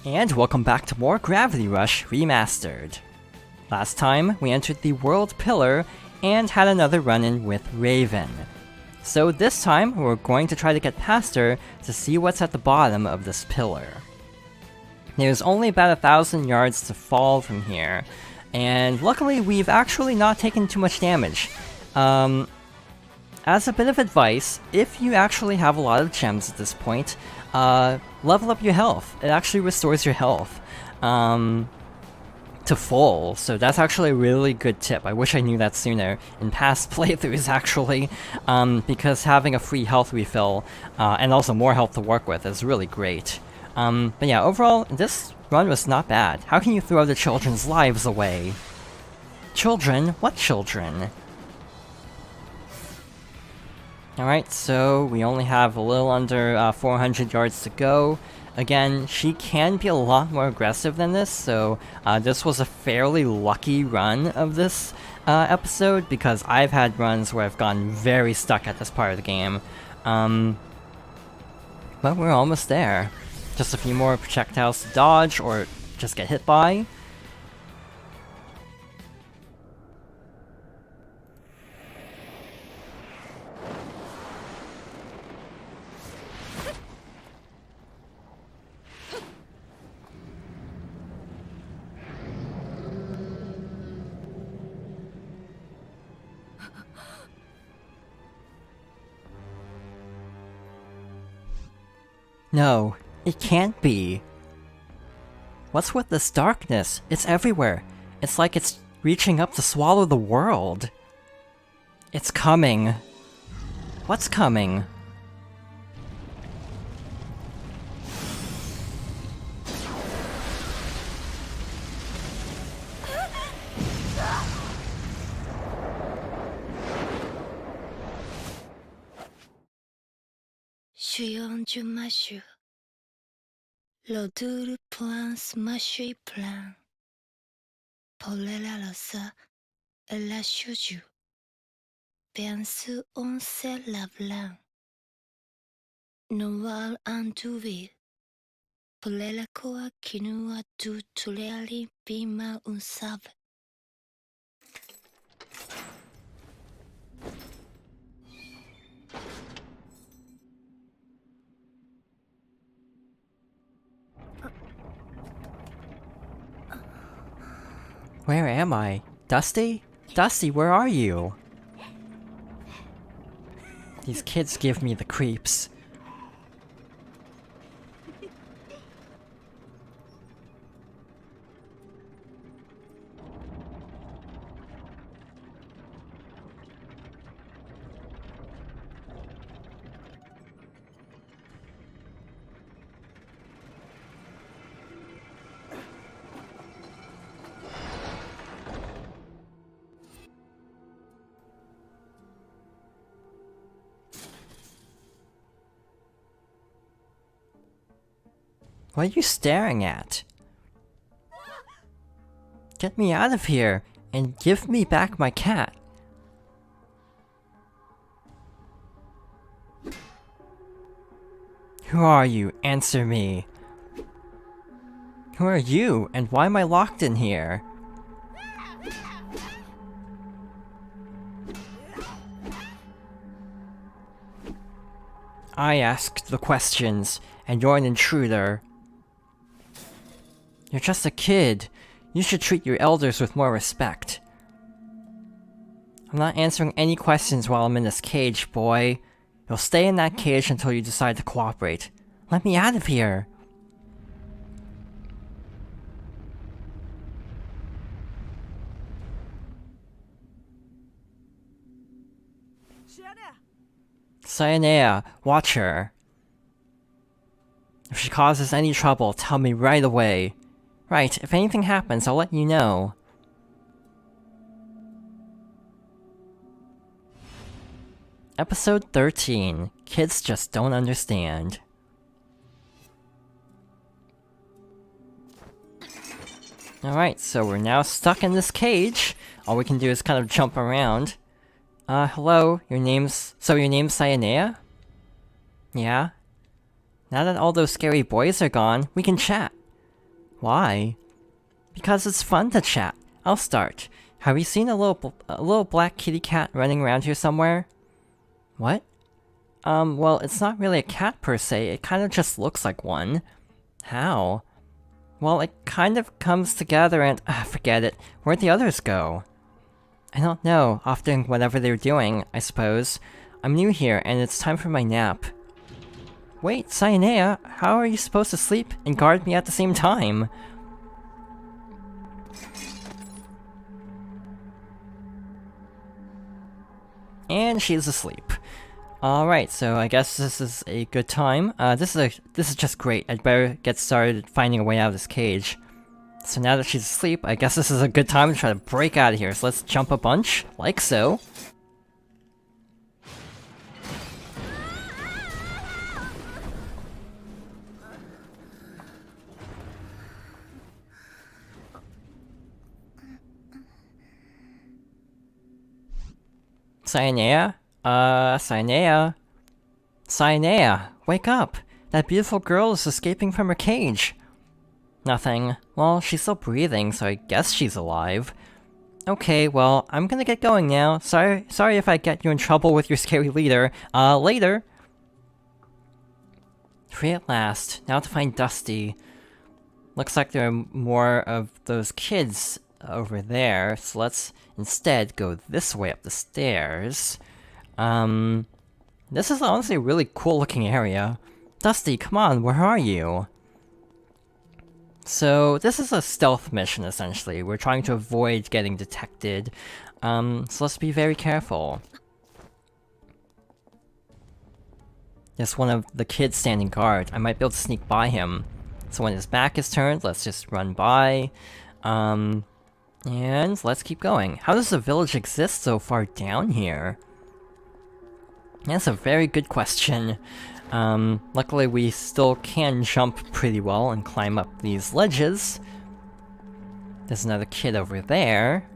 And welcome back to more Gravity Rush Remastered. Last time, we entered the World Pillar and had another run-in with Raven. So this time, we're going to try to get past her to see what's at the bottom of this pillar. There's only about 1,000 yards to fall from here, and luckily we've actually not taken too much damage. As a bit of advice, if you actually have a lot of gems at this point, level up your health. It actually restores your health to full, so that's actually a really good tip. I wish I knew that sooner in past playthroughs, actually, because having a free health refill, and also more health to work with, is really great. But yeah, overall, this run was not bad. How can you throw the children's lives away? Children? What children? Alright, so we only have a little under 400 yards to go. Again, she can be a lot more aggressive than this, so this was a fairly lucky run of this episode, because I've had runs where I've gotten very stuck at this part of the game. But we're almost there. Just a few more projectiles to dodge, or just get hit by. No, it can't be. What's with this darkness? It's everywhere. It's like it's reaching up to swallow the world. It's coming. What's coming? Shuyonju mashu. L'odeur point smashy plan. Polela losa, la shuju. Bien sûr, on sait la blanc. Noval antuvi. Polela koa kinua tu tuleali bima un save. Where am I? Dusty? Dusty, where are you? These kids give me the creeps. What are you staring at? Get me out of here, and give me back my cat. Who are you? Answer me. Who are you, and why am I locked in here? I asked the questions, and you're an intruder. You're just a kid. You should treat your elders with more respect. I'm not answering any questions while I'm in this cage, boy. You'll stay in that cage until you decide to cooperate. Let me out of here! Sayonara, watch her. If she causes any trouble, tell me right away. Right, if anything happens, I'll let you know. Episode 13. Kids just don't understand. Alright, so we're now stuck in this cage. All we can do is kind of jump around. Hello, your name's Sayonara? Yeah? Now that all those scary boys are gone, we can chat. Why? Because it's fun to chat. I'll start. Have you seen a little black kitty cat running around here somewhere? What? Well, it's not really a cat per se, it kind of just looks like one. How? Well, it kind of comes together and... forget it. Where'd the others go? I don't know, off doing whatever they're doing, I suppose. I'm new here, and it's time for my nap. Wait, Cyanea, how are you supposed to sleep and guard me at the same time? And she's asleep. Alright, so I guess this is a good time. This is just great. I'd better get started finding a way out of this cage. So now that she's asleep, I guess this is a good time to try to break out of here. So let's jump a bunch, like so. Cyanea? Cyanea? Cyanea, wake up! That beautiful girl is escaping from her cage! Nothing. Well, she's still breathing, so I guess she's alive. Okay, well, I'm gonna get going now. Sorry if I get you in trouble with your scary leader. Later! Free at last. Now to find Dusty. Looks like there are more of those kids over there, so let's instead go this way up the stairs. This is honestly a really cool looking area. Dusty, come on, where are you? So, this is a stealth mission, essentially. We're trying to avoid getting detected, so let's be very careful. There's one of the kids standing guard. I might be able to sneak by him. So when his back is turned, let's just run by. And let's keep going. How does the village exist so far down here? That's a very good question. Luckily we still can jump pretty well and climb up these ledges. There's another kid over there.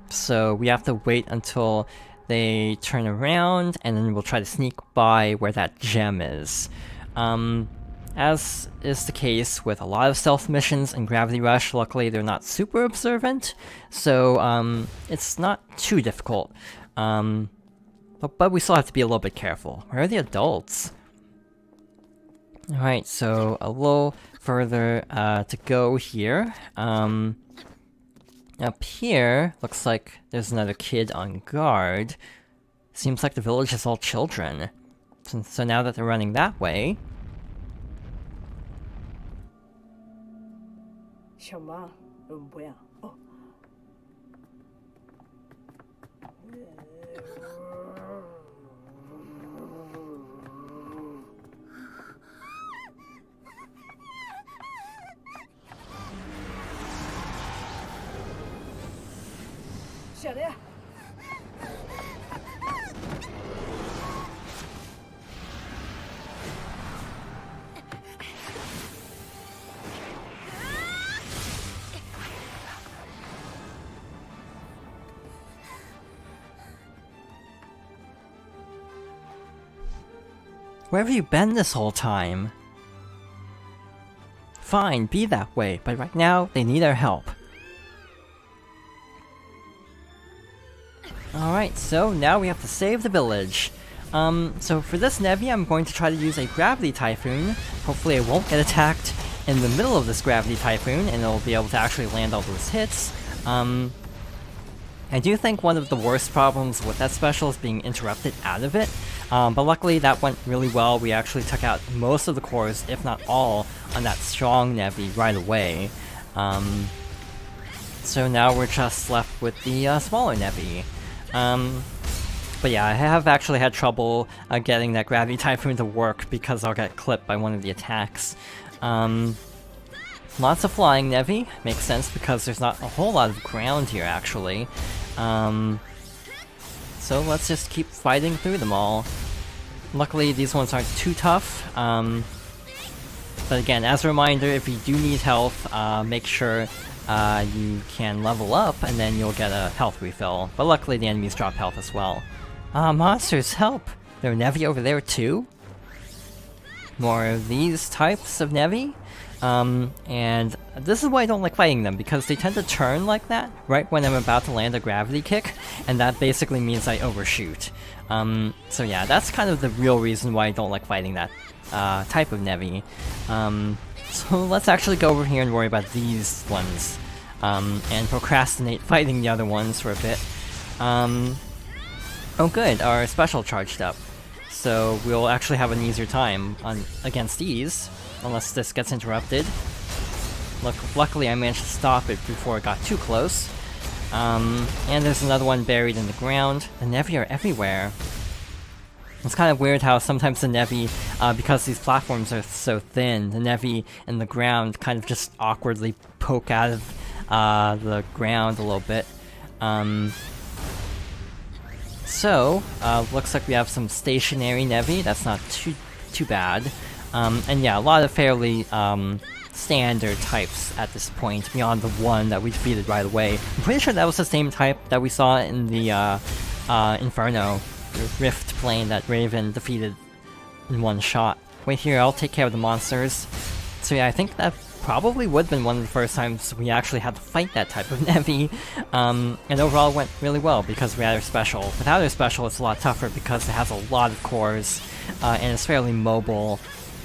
So we have to wait until they turn around, and then we'll try to sneak by where that gem is. As is the case with a lot of stealth missions in Gravity Rush, luckily they're not super observant, so it's not too difficult. But we still have to be a little bit careful. Where are the adults? Alright, so a little further to go here. Up here, looks like there's another kid on guard. Seems like the village is all children. So now that they're running that way... 小妈，不要哦。小的。 Where have you been this whole time? Fine, be that way, but right now, they need our help. Alright, so now we have to save the village. So for this Nevi, I'm going to try to use a Gravity Typhoon. Hopefully I won't get attacked in the middle of this Gravity Typhoon, and it'll be able to actually land all those hits. I do think one of the worst problems with that special is being interrupted out of it. But luckily that went really well. We actually took out most of the cores, if not all, on that strong Nevi right away. So now we're just left with the smaller Nevi. But yeah, I have actually had trouble getting that Gravity Typhoon to work because I'll get clipped by one of the attacks. Lots of flying Nevi, makes sense because there's not a whole lot of ground here actually. So let's just keep fighting through them all. Luckily these ones aren't too tough, but again, as a reminder, if you do need health, make sure you can level up and then you'll get a health refill. But luckily the enemies drop health as well. Monsters, help! There are Nevi over there too? More of these types of Nevi? And this is why I don't like fighting them, because they tend to turn like that right when I'm about to land a gravity kick, and that basically means I overshoot. So yeah, that's kind of the real reason why I don't like fighting that type of Nevi. So let's actually go over here and worry about these ones, and procrastinate fighting the other ones for a bit. Oh good, our special charged up. So we'll actually have an easier time against these, unless this gets interrupted. Luckily I managed to stop it before it got too close. And there's another one buried in the ground. The Nevi are everywhere. It's kind of weird how sometimes the Nevi, because these platforms are so thin, the Nevi in the ground kind of just awkwardly poke out of the ground a little bit. So, looks like we have some stationary Nevi, that's not too bad. And yeah, a lot of fairly standard types at this point, beyond the one that we defeated right away. I'm pretty sure that was the same type that we saw in the Inferno, the Rift plane that Raven defeated in one shot. Wait here, I'll take care of the monsters. So yeah, I think that probably would have been one of the first times we actually had to fight that type of Nevi, and overall it went really well because we had our special. Without our special it's a lot tougher because it has a lot of cores, and it's fairly mobile.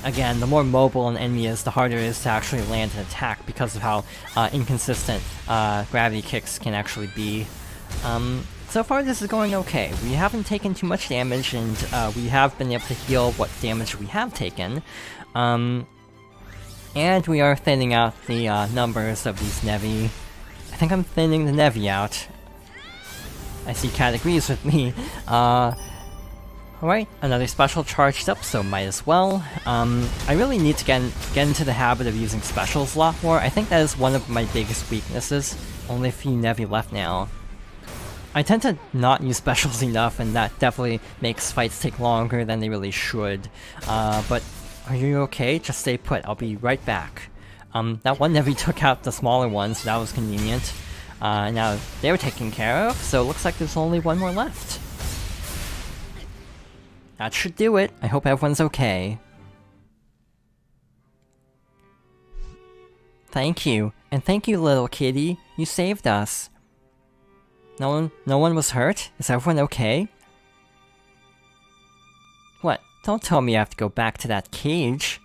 Again, the more mobile an enemy is, the harder it is to actually land an attack because of how inconsistent gravity kicks can actually be. So far this is going okay. We haven't taken too much damage, and we have been able to heal what damage we have taken. And we are thinning out the numbers of these Nevi. I think I'm thinning the Nevi out. I see Cat agrees with me. Alright, another special charged up, so might as well. I really need to get into the habit of using specials a lot more. I think that is one of my biggest weaknesses. Only a few Nevi left now. I tend to not use specials enough, and that definitely makes fights take longer than they really should. But are you okay? Just stay put, I'll be right back. That one Nevi took out the smaller ones, so that was convenient. Now they were taken care of, so it looks like there's only one more left. That should do it. I hope everyone's okay. Thank you. And thank you, little kitty. You saved us. No one was hurt? Is everyone okay? What? Don't tell me I have to go back to that cage.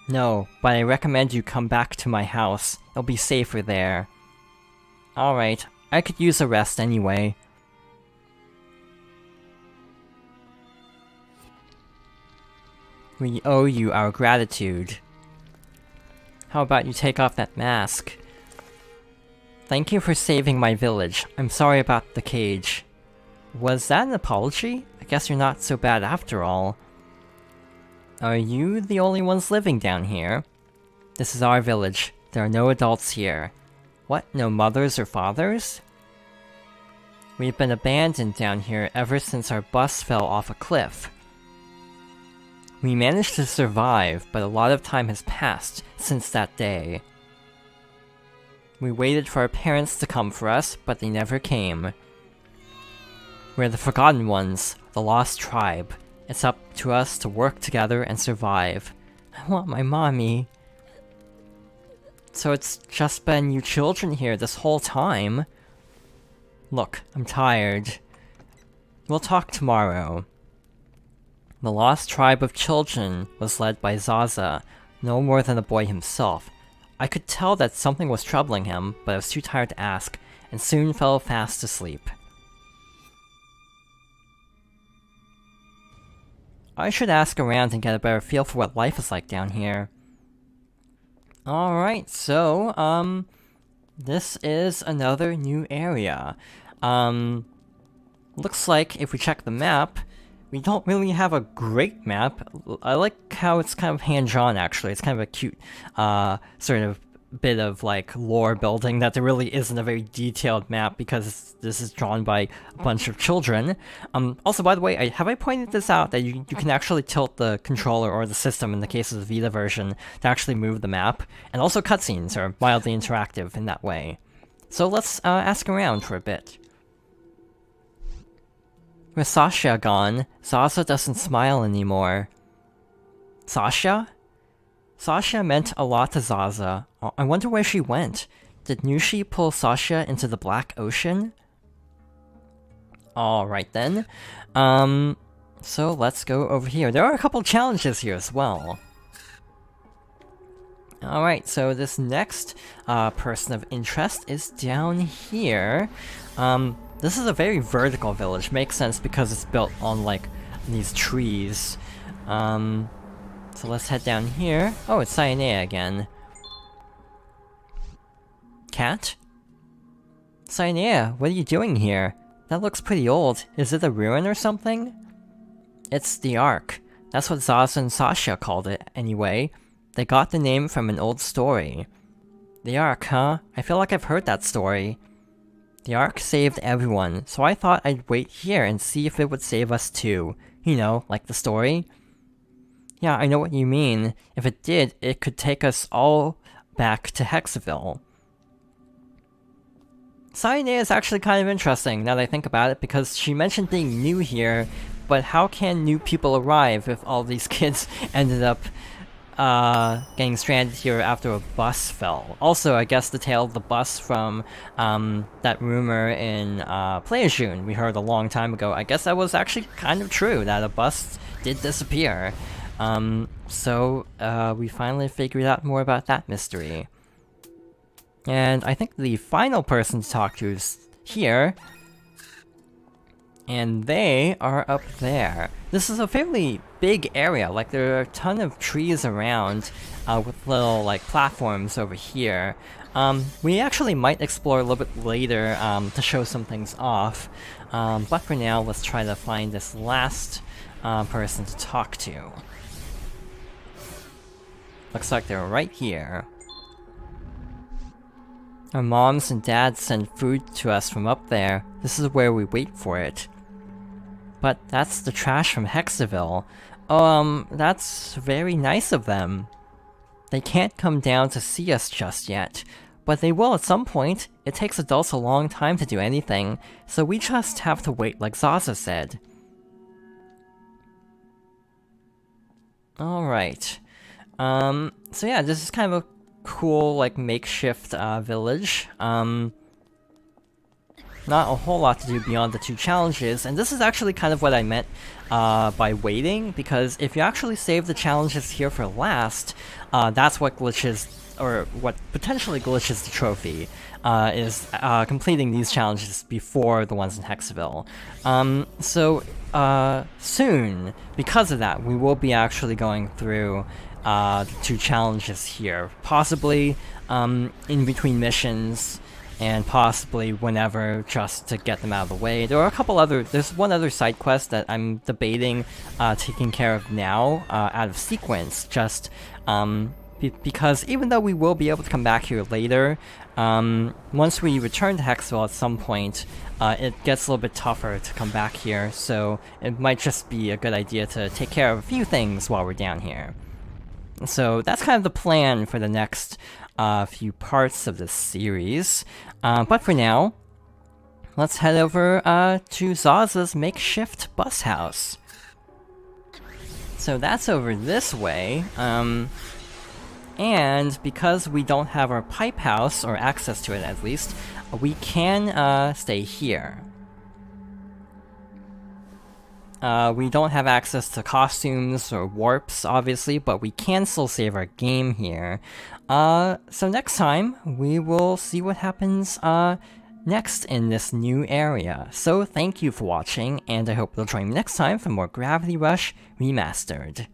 No, but I recommend you come back to my house. It'll be safer there. Alright, I could use a rest anyway. We owe you our gratitude. How about you take off that mask? Thank you for saving my village. I'm sorry about the cage. Was that an apology? I guess you're not so bad after all. Are you the only ones living down here? This is our village. There are no adults here. What, no mothers or fathers? We've been abandoned down here ever since our bus fell off a cliff. We managed to survive, but a lot of time has passed since that day. We waited for our parents to come for us, but they never came. We're the Forgotten Ones, the Lost Tribe. It's up to us to work together and survive. I want my mommy. So it's just been you children here this whole time? Look, I'm tired. We'll talk tomorrow. The Lost Tribe of Children was led by Zaza, no more than the boy himself. I could tell that something was troubling him, but I was too tired to ask, and soon fell fast asleep. I should ask around and get a better feel for what life is like down here. Alright, so, this is another new area. Looks like if we check the map, we don't really have a great map. I like how it's kind of hand-drawn, actually. It's kind of a cute, sort of bit of, like, lore building that there really isn't a very detailed map because this is drawn by a bunch of children. Also, by the way, have I pointed this out, that you can actually tilt the controller or the system, in the case of the Vita version, to actually move the map? And also cutscenes are mildly interactive in that way. So let's ask around for a bit. With Sasha gone, Zaza doesn't smile anymore. Sasha? Sasha meant a lot to Zaza. I wonder where she went. Did Nushi pull Sasha into the Black Ocean? Alright then. So let's go over here. There are a couple challenges here as well. Alright, so this next person of interest is down here. This is a very vertical village. Makes sense because it's built on, like, these trees. So let's head down here. Oh, it's Cyanea again. Cat? Cyanea, what are you doing here? That looks pretty old. Is it a ruin or something? It's the Ark. That's what Zaza and Sasha called it, anyway. They got the name from an old story. The Ark, huh? I feel like I've heard that story. The Ark saved everyone, so I thought I'd wait here and see if it would save us too. You know, like the story. Yeah, I know what you mean. If it did, it could take us all back to Hexaville. Cyanea is actually kind of interesting, now that I think about it, because she mentioned being new here, but how can new people arrive if all these kids ended up getting stranded here after a bus fell? Also, I guess the tale of the bus from that rumor in Playajune we heard a long time ago, I guess that was actually kind of true, that a bus did disappear. So we finally figured out more about that mystery. And I think the final person to talk to is here. And they are up there. This is a fairly big area, like there are a ton of trees around with little like platforms over here. We actually might explore a little bit later to show some things off. But for now, let's try to find this last person to talk to. Looks like they're right here. Our moms and dads send food to us from up there. This is where we wait for it. But that's the trash from Hexaville. That's very nice of them. They can't come down to see us just yet, but they will at some point. It takes adults a long time to do anything, so we just have to wait like Zaza said. Alright. So yeah, this is kind of a cool, like, makeshift village. Not a whole lot to do beyond the two challenges, and this is actually kind of what I meant by waiting, because if you actually save the challenges here for last, that's what glitches, or what potentially glitches the trophy, is completing these challenges before the ones in Hexaville. So soon, because of that, we will be actually going through the two challenges here, possibly in between missions, and possibly whenever, just to get them out of the way. There are a couple other, there's one other side quest that I'm debating taking care of now, out of sequence, just because even though we will be able to come back here later, once we return to Hexaville at some point, it gets a little bit tougher to come back here, so it might just be a good idea to take care of a few things while we're down here. So that's kind of the plan for the next few parts of this series. But for now, let's head over to Zaza's makeshift bus house. So that's over this way, and because we don't have our pipe house, or access to it at least, we can stay here. We don't have access to costumes or warps, obviously, but we can still save our game here. So next time, we will see what happens next in this new area. So thank you for watching, and I hope you'll join me next time for more Gravity Rush Remastered.